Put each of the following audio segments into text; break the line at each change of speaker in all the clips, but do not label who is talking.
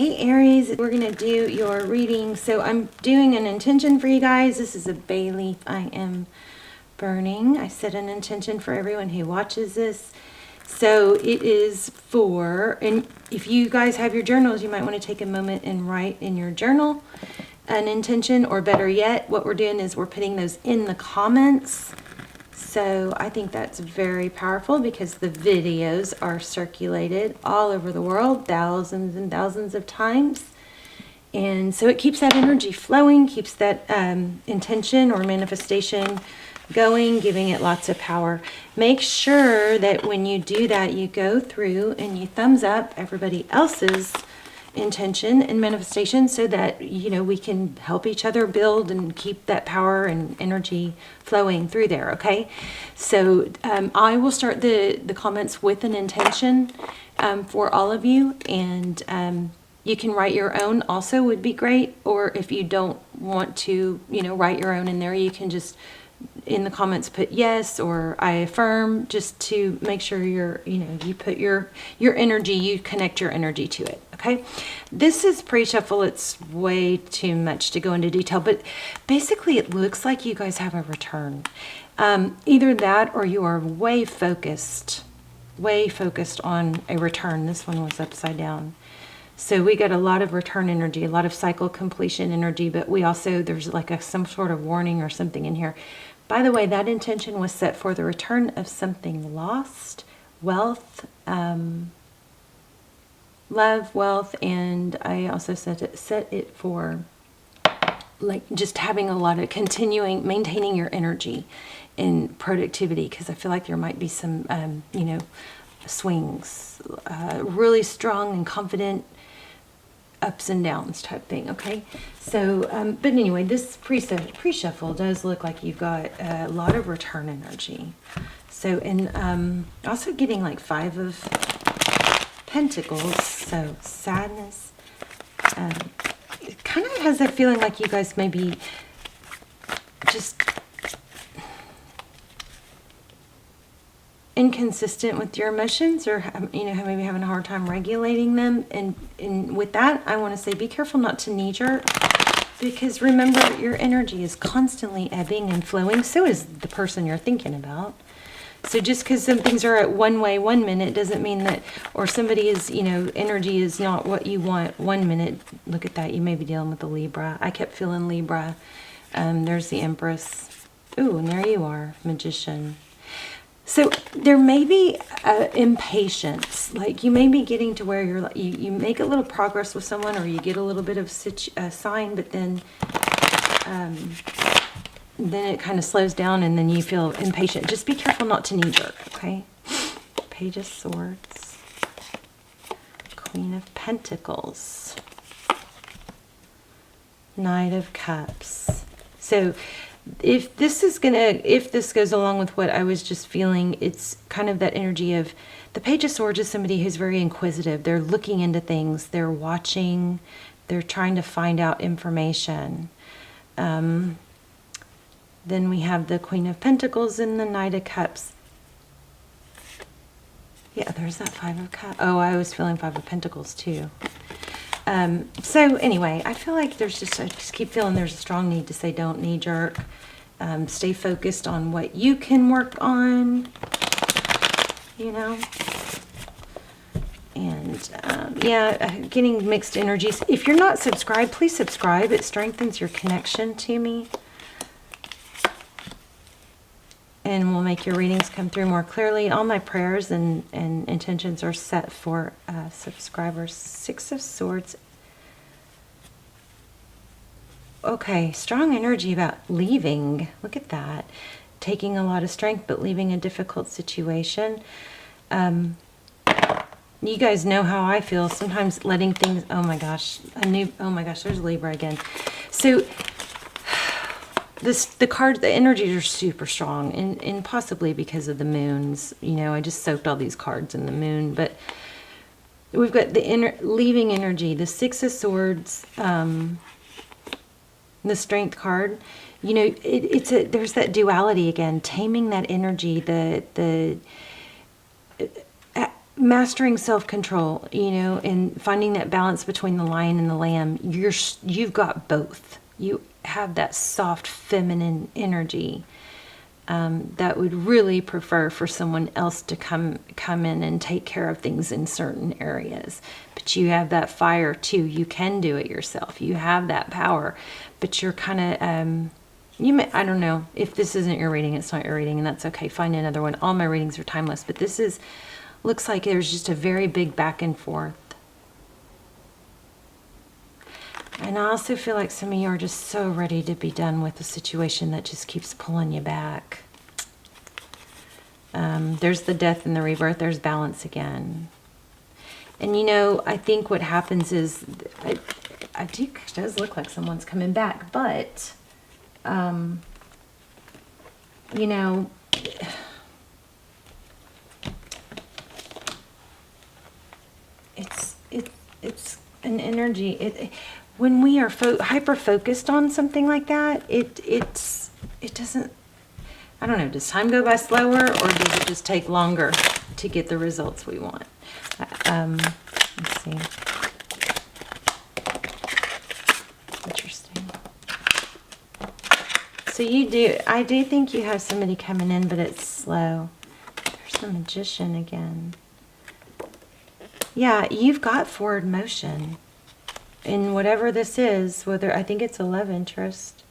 Hey Aries, we're going to do your reading. So I'm doing an intention for you guys. This is a bay leaf I am burning. I set an intention for everyone who watches this. So it is for, and if you guys have your journals, you might want to take a moment and write in your journal an intention, or better yet, what we're doing is we're putting those in the comments. So I think that's very powerful because the videos are circulated all over the world, thousands and thousands of times. And so it keeps that energy flowing, keeps that intention or manifestation going, giving it lots of power. Make sure that when you do that, you go through and you thumbs up everybody else's intention and manifestation so that, you know, we can help each other build and keep that power and energy flowing through there. Okay, so I will start the comments with an intention for all of you, and you can write your own also, would be great. Or if you don't want to, you know, write your own in there, you can just in the comments put yes or I affirm, just to make sure you're, you know, you put your energy, you connect your energy to it. Okay, this is pre-shuffle. It's way too much to go into detail, but basically it looks like you guys have a return. Either that or you are way focused on a return. This one was upside down. So we got a lot of return energy, a lot of cycle completion energy, but we also, there's like some sort of warning or something in here. By the way, that intention was set for the return of something lost, wealth, love, wealth, and I also set it for like just having a lot of maintaining your energy and productivity, because I feel like there might be some, you know, swings, really strong and confident ups and downs type thing. Okay, so but anyway, this pre-shuffle does look like you've got a lot of return energy. So, and also getting like 5 of Pentacles, so sadness. It kind of has that feeling like you guys maybe just inconsistent with your emotions, or, you know, maybe having a hard time regulating them. And with that, I want to say be careful not to knee-jerk, because remember, your energy is constantly ebbing and flowing. So is the person you're thinking about. So just because some things are at one way 1 minute doesn't mean that, or somebody is, you know, energy is not what you want 1 minute. Look at that. You may be dealing with a Libra. I kept feeling Libra. There's the Empress. Ooh, and there you are, Magician. So there may be impatience, like you may be getting to where you're, you make a little progress with someone, or you get a little bit of sign, but then it kind of slows down, and then you feel impatient. Just be careful not to knee-jerk, okay? Page of Swords, Queen of Pentacles, Knight of Cups. So if this goes along with what I was just feeling, it's kind of that energy of the Page of Swords is somebody who's very inquisitive. They're looking into things, they're watching, they're trying to find out information. Then we have the Queen of Pentacles and the Knight of Cups. Yeah, there's that 5 of Cups. Oh, I was feeling 5 of Pentacles too. So anyway, I feel like I just keep feeling there's a strong need to say don't knee-jerk. Stay focused on what you can work on, you know. And yeah, getting mixed energies. If you're not subscribed, please subscribe. It strengthens your connection to me, and will make your readings come through more clearly. All my prayers and intentions are set for subscribers. 6 of Swords. Okay, strong energy about leaving. Look at that. Taking a lot of strength, but leaving a difficult situation. You guys know how I feel. Sometimes letting things, oh my gosh, there's Libra again. So the energies are super strong, and possibly because of the moons. You know, I just soaked all these cards in the moon, but we've got the leaving energy, the 6 of Swords, the Strength card. You know, there's that duality again, taming that energy, mastering self-control, you know, and finding that balance between the lion and the lamb. You've got both. You have that soft feminine energy that would really prefer for someone else to come in and take care of things in certain areas. But you have that fire too. You can do it yourself. You have that power, but you're kind of I don't know, if this isn't your reading, it's not your reading, and that's okay. Find another one. All my readings are timeless, but this looks like there's just a very big back and forth. And I also feel like some of you are just so ready to be done with a situation that just keeps pulling you back. There's the death and the rebirth. There's balance again. And you know, I think what happens is, it does look like someone's coming back, but, you know, it's an energy. When we are hyper focused on something like that, it doesn't. I don't know. Does time go by slower, or does it just take longer to get the results we want? Let's see. Interesting. So I do think you have somebody coming in, but it's slow. There's the Magician again. Yeah, you've got forward motion in whatever this is, whether, I think it's a love interest.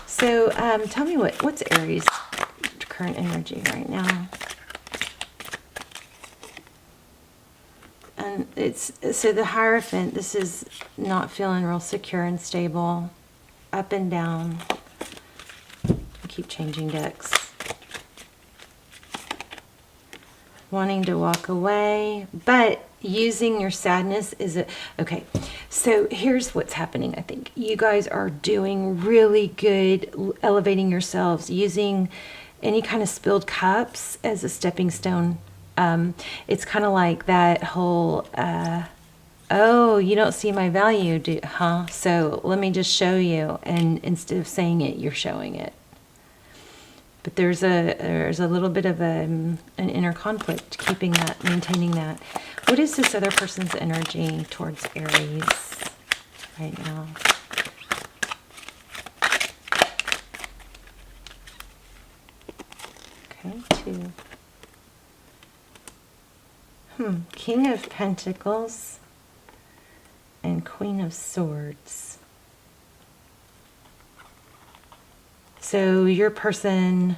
So tell me what's Aries' current energy right now? And so the Hierophant, this is not feeling real secure and stable, up and down. I keep changing decks. Wanting to walk away, but using your sadness is okay. So here's what's happening. I think you guys are doing really good elevating yourselves, using any kind of spilled cups as a stepping stone. It's kind of like that whole oh, you don't see my value, huh? So let me just show you, and instead of saying it, you're showing it. But there's a little bit of an inner conflict, keeping that, maintaining that. What is this other person's energy towards Aries right now? Okay, 2. King of Pentacles and Queen of Swords. So your person,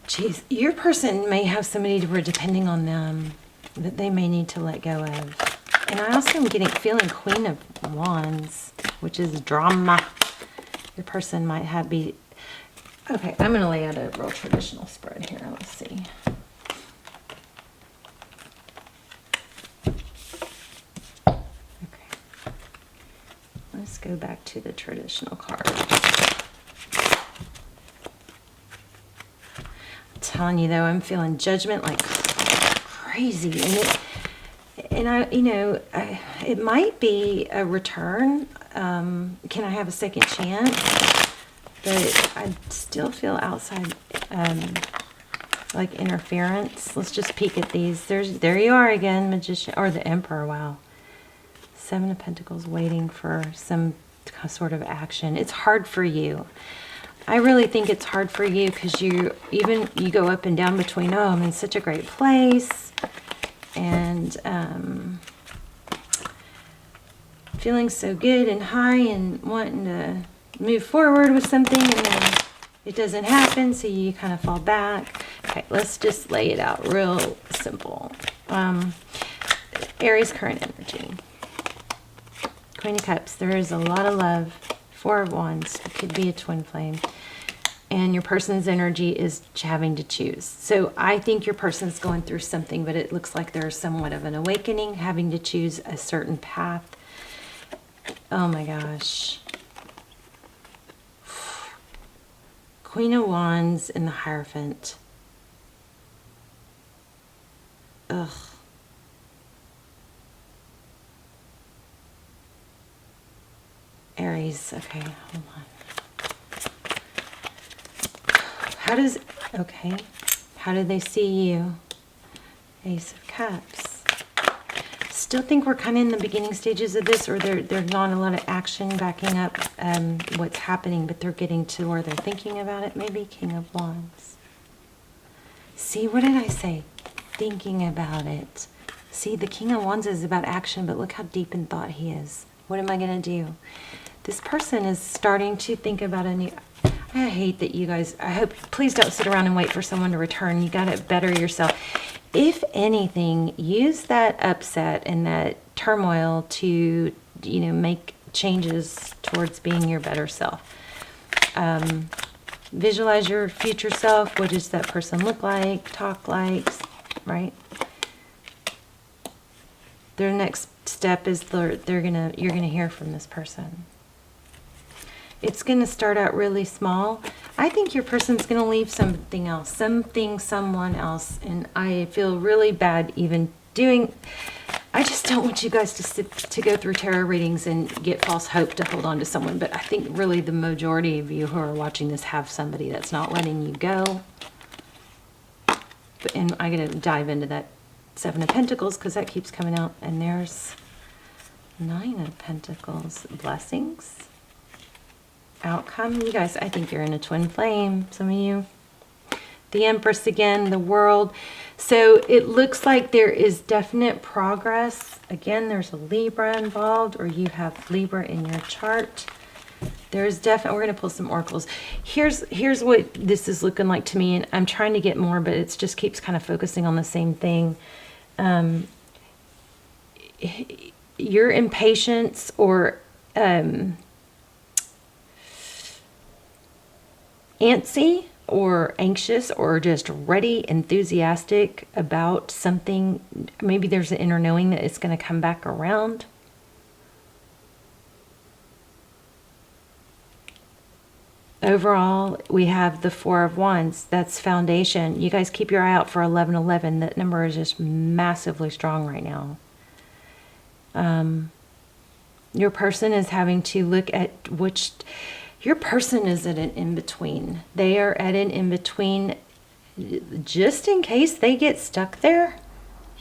geez, your person may have somebody who are depending on them that they may need to let go of. And I also am feeling Queen of Wands, which is drama. Your person might be. Okay, I'm going to lay out a real traditional spread here. Let's see. Let's go back to the traditional card. I'm telling you though, I'm feeling Judgment like crazy, it might be a return. Can I have a second chance? But I still feel outside, like interference. Let's just peek at these. There you are again, Magician, or the Emperor. Wow. 7 of Pentacles, waiting for some sort of action. It's hard for you. I really think it's hard for you because you go up and down between, oh, I'm in such a great place, and feeling so good and high and wanting to move forward with something, and then it doesn't happen, so you kind of fall back. Okay, let's just lay it out real simple. Aries current energy. Queen of Cups, there is a lot of love. 4 of Wands, it could be a twin flame. And your person's energy is having to choose. So I think your person's going through something, but it looks like there's somewhat of an awakening, having to choose a certain path. Oh my gosh. Queen of Wands and the Hierophant. Ugh. Aries, okay, hold on. Okay, how do they see you? Ace of Cups. Still think we're kind of in the beginning stages of this, or there's not a lot of action backing up what's happening, but they're getting to where they're thinking about it. Maybe King of Wands. See, what did I say? Thinking about it. See, the King of Wands is about action, but look how deep in thought he is. What am I going to do? This person is starting to think about a new... I hate that you guys... please don't sit around and wait for someone to return. You got to better yourself. If anything, use that upset and that turmoil to, make changes towards being your better self. Visualize your future self. What does that person look like, talk like, right? Their next step is you're gonna hear from this person. It's gonna start out really small. I think your person's gonna leave something else, someone else, and I feel really bad even doing. I just don't want you guys to go through tarot readings and get false hope to hold on to someone. But I think really the majority of you who are watching this have somebody that's not letting you go. And I'm gonna dive into that Seven of Pentacles because that keeps coming out, and there's Nine of Pentacles. Blessings. Outcome. You guys, I think you're in a twin flame, some of you. The Empress again, the World. So it looks like there is definite progress. Again, there's a Libra involved, or you have Libra in your chart. There's definitely, we're going to pull some oracles. Here's what this is looking like to me, and I'm trying to get more, but it just keeps kind of focusing on the same thing. Your impatience or antsy or anxious or just ready, enthusiastic about something. Maybe there's an inner knowing that it's going to come back around. Overall, we have the Four of Wands. That's foundation. You guys keep your eye out for 1111. That number is just massively strong right now. Your person is having to look at which... Your person is at an in-between. They are at an in-between. Just in case they get stuck there,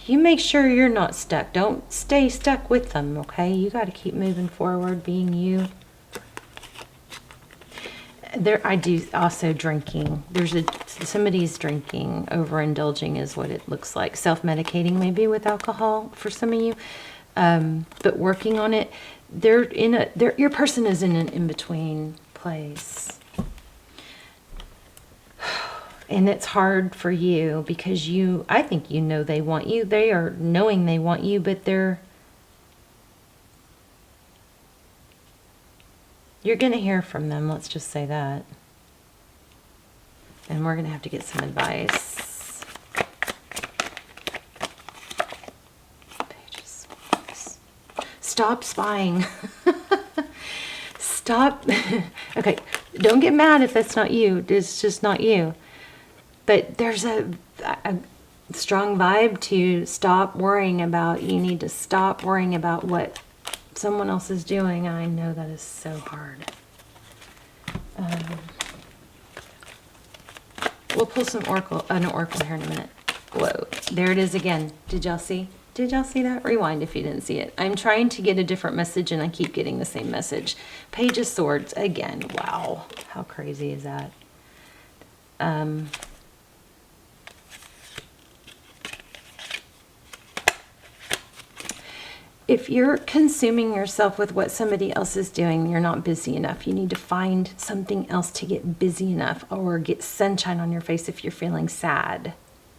you make sure you're not stuck. Don't stay stuck with them, okay? You got to keep moving forward, being you. I do also drinking. Somebody's drinking, overindulging is what it looks like. Self-medicating maybe with alcohol for some of you. But working on it. Your person is in an in-between place. And it's hard for you because I think they want you. They are knowing they want you, but you're going to hear from them, let's just say that. And we're going to have to get some advice. Pages. Stop spying. Stop. Okay, don't get mad if that's not you. It's just not you. But there's a strong vibe to stop worrying about. You need to stop worrying about what someone else is doing. I know that is so hard. We'll pull an oracle here in a minute. Whoa, there it is again. Did y'all see? Did y'all see that? Rewind if you didn't see it. I'm trying to get a different message and I keep getting the same message. Page of Swords again. Wow, how crazy is that? If you're consuming yourself with what somebody else is doing, you're not busy enough. You need to find something else to get busy enough, or get sunshine on your face if you're feeling sad.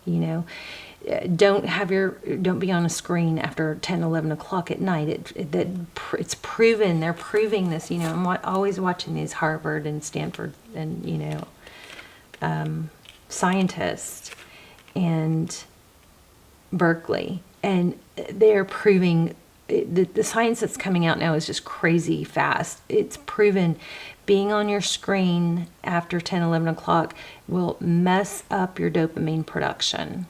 Don't be on a screen after 10, 11 o'clock at night. It's proven. They're proving this. I'm always watching these Harvard and Stanford and scientists and Berkeley, and they're proving. The science that's coming out now is just crazy fast. It's proven being on your screen after 10, 11 o'clock will mess up your dopamine production.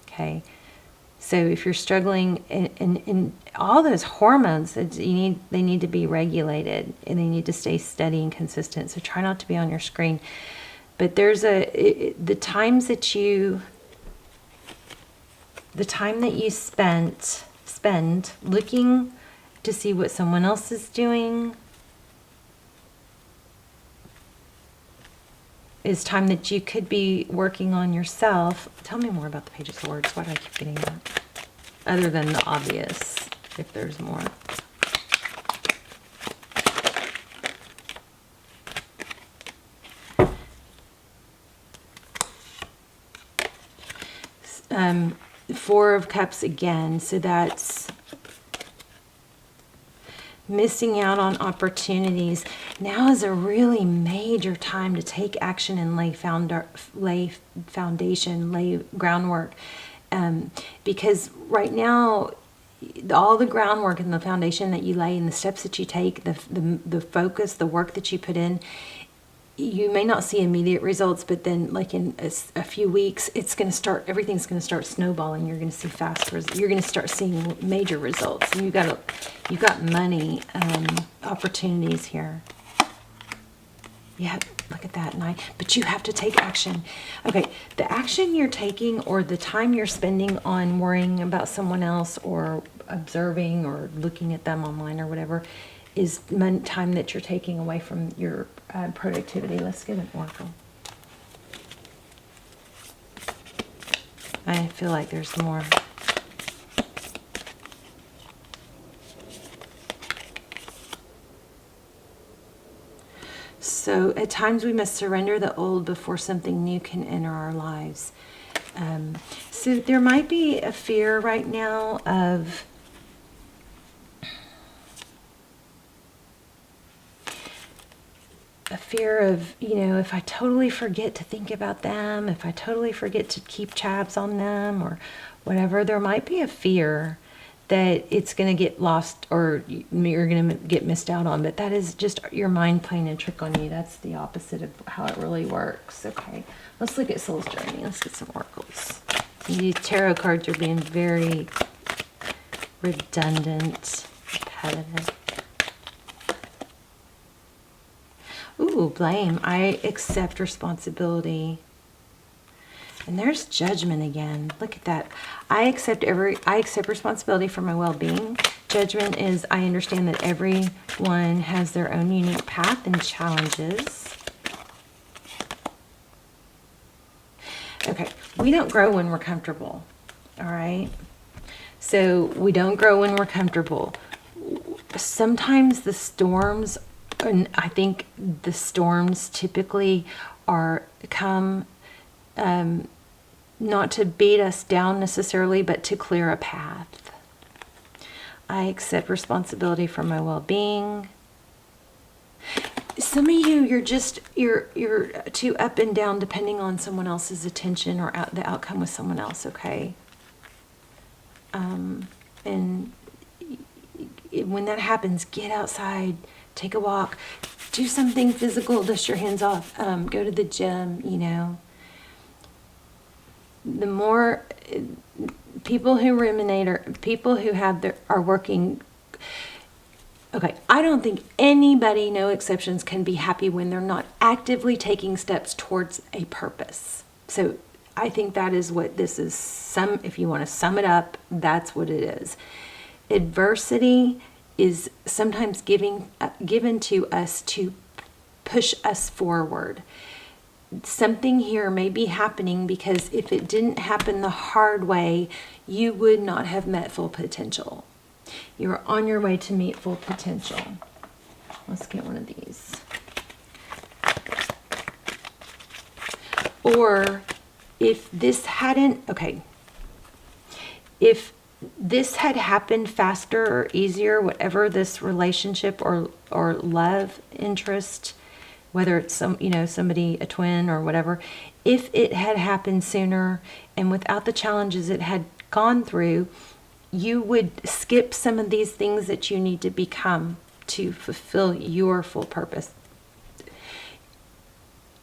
Okay, so if you're struggling in all those hormones, they need to be regulated, and they need to stay steady and consistent. So try not to be on your screen. But there's the time that you spend looking to see what someone else is doing is time that you could be working on yourself. Tell me more about the Page of Swords. Why do I keep getting that? Other than the obvious, if there's more. Four of Cups again, so that's missing out on opportunities. Now is a really major time to take action and lay foundation, lay groundwork. Because right now, all the groundwork and the foundation that you lay and the steps that you take, the focus, the work that you put in, you may not see immediate results, but then like in a few weeks, everything's going to start snowballing. You're going to see you're going to start seeing major results. You've got money, opportunities here. Yeah, look at that. But you have to take action. Okay, the action you're taking or the time you're spending on worrying about someone else or observing or looking at them online or whatever is time that you're taking away from your productivity. Let's get an oracle. I feel like there's more. So at times we must surrender the old before something new can enter our lives. So there might be a fear right now of if I totally forget to think about them, if I totally forget to keep tabs on them or whatever, there might be a fear that it's going to get lost or you're going to get missed out on. But that is just your mind playing a trick on you. That's the opposite of how it really works. Okay, let's look at Soul's Journey. Let's get some oracles. These tarot cards are being very redundant, repetitive. Ooh, blame. I accept responsibility. And there's Judgment again. Look at that. I accept responsibility for my well-being. Judgment is I understand that everyone has their own unique path and challenges. Okay, we don't grow when we're comfortable. All right? So we don't grow when we're comfortable. Sometimes the storms, and I think the storms typically come not to beat us down necessarily, but to clear a path. I accept responsibility for my well-being. Some of you, you're too up and down depending on someone else's attention or the outcome with someone else, okay? And when that happens, get outside, take a walk, do something physical, dust your hands off, go to the gym, The more people who ruminate or people who are working. Okay, I don't think anybody, no exceptions, can be happy when they're not actively taking steps towards a purpose. So I think that is what this is. If you want to sum it up, that's what it is. Adversity is sometimes given to us to push us forward. Something here may be happening because if it didn't happen the hard way, you would not have met full potential. You're on your way to meet full potential. Let's get one of these. Or if this hadn't, if this had happened faster or easier, whatever this relationship or love interest, whether it's somebody, a twin or whatever, if it had happened sooner and without the challenges it had gone through, you would skip some of these things that you need to become to fulfill your full purpose.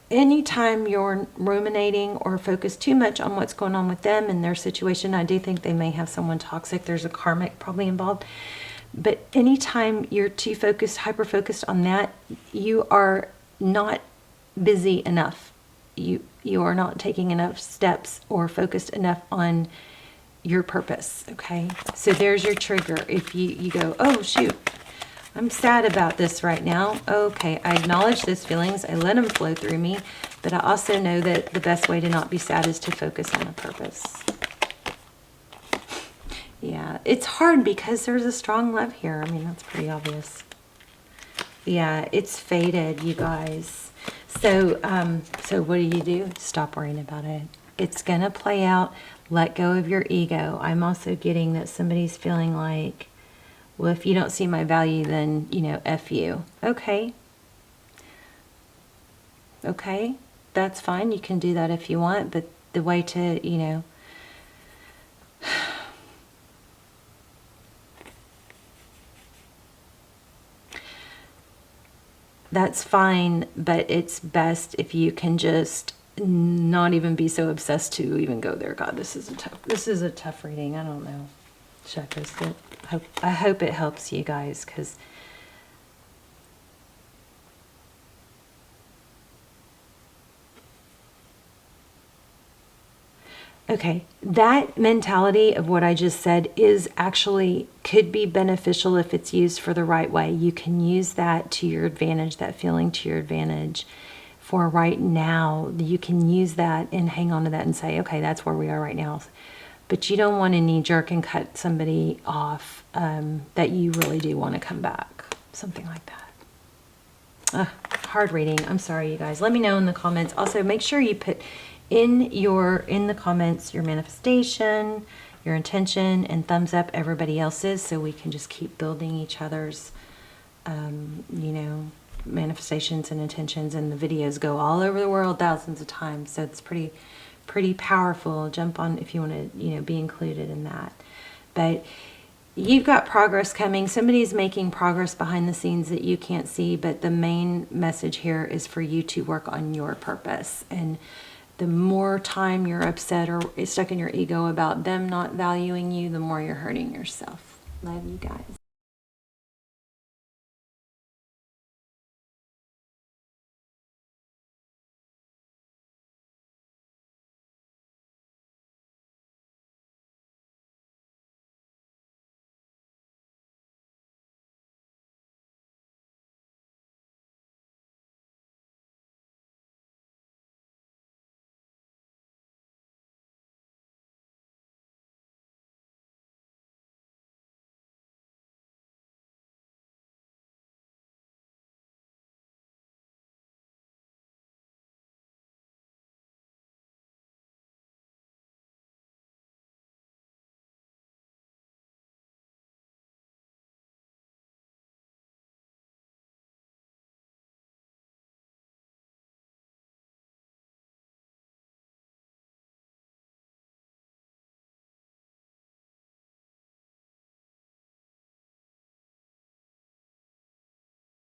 Anytime you're ruminating or focus too much on what's going on with them and their situation, I do think they may have someone toxic. There's a karmic probably involved. But anytime you're too focused, hyper-focused on that, you are not busy enough. you are not taking enough steps or focused enough on your purpose. Okay, so there's your trigger. If you go, oh shoot, I'm sad about this right now. Okay, I acknowledge those feelings. I let them flow through me, but I also know that the best way to not be sad is to focus on a purpose. Yeah, it's hard because there's a strong love here. I mean, that's pretty obvious. Yeah, it's faded, you guys. So, so what do? Stop worrying about it. It's gonna play out. Let go of your ego. I'm also getting that somebody's feeling like, well, if you don't see my value, then, you know, F you. Okay. Okay, that's fine. You can do that if you want, but the way to, you know, that's fine, but it's best if you can just not even be so obsessed to even go there. God, this is a tough reading. I don't know. Should I post it? I hope it helps you guys, because okay, that mentality of what I just said is actually could be beneficial if it's used for the right way. You can use that to your advantage, that feeling to your advantage for right now. You can use that and hang on to that and say, okay, that's where we are right now. But you don't want to knee jerk and cut somebody off that you really do want to come back. Something like that. Hard reading. I'm sorry, you guys. Let me know in the comments. Also, make sure you put in the comments your manifestation, your intention, and thumbs up everybody else's, so we can just keep building each other's you know, manifestations and intentions. And the videos go all over the world thousands of times, so it's pretty powerful. Jump on if you want to, you know, be included in that. But you've got progress coming. Somebody's making progress behind the scenes that you can't see, but the main message here is for you to work on your purpose. And the more time you're upset or stuck in your ego about them not valuing you, the more you're hurting yourself. Love you guys.